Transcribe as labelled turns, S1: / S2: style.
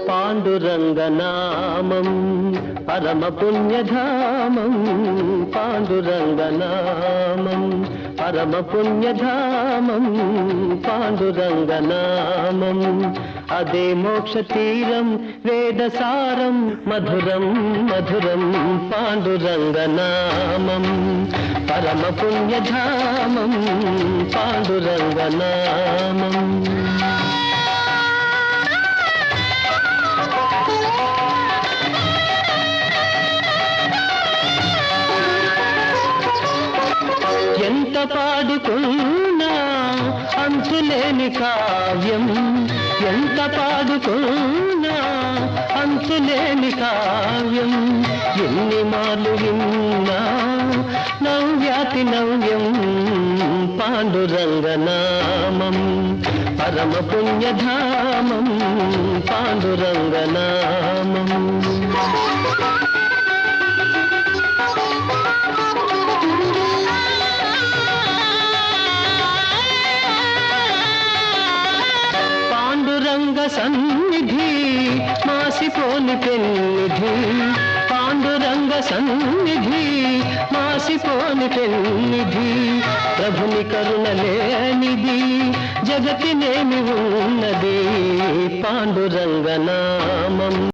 S1: పాండురంగనామం పరమ పుణ్యధామం, పాండురంగనామం పరమ పుణ్యధామం, పాండురంగనామం అదే మోక్ష తీరం వేదసారం మధురం మధురం, పాండురంగనామం పరమ పుణ్యధామం, పాండురంగనామం. ఎంత పాడుకున్నా అంతులేని కావ్యం, ఎంత పాడుకున్నా అంతులేని కావ్యం, ఎన్ని మార్లు విన్నా నవ్యాతి నవ్యం, పాండురంగనామం పరమ పుణ్యధామం, పాండురంగనామం. పాండురంగ సన్నిధి మాసిపోని పెన్నిధి, పాండురంగ సన్నిధి మాసిపోని పెన్నిధి, ప్రభుని కరుణ లేనిది జగతినేమి ఉన్నది, పాండురంగనామం.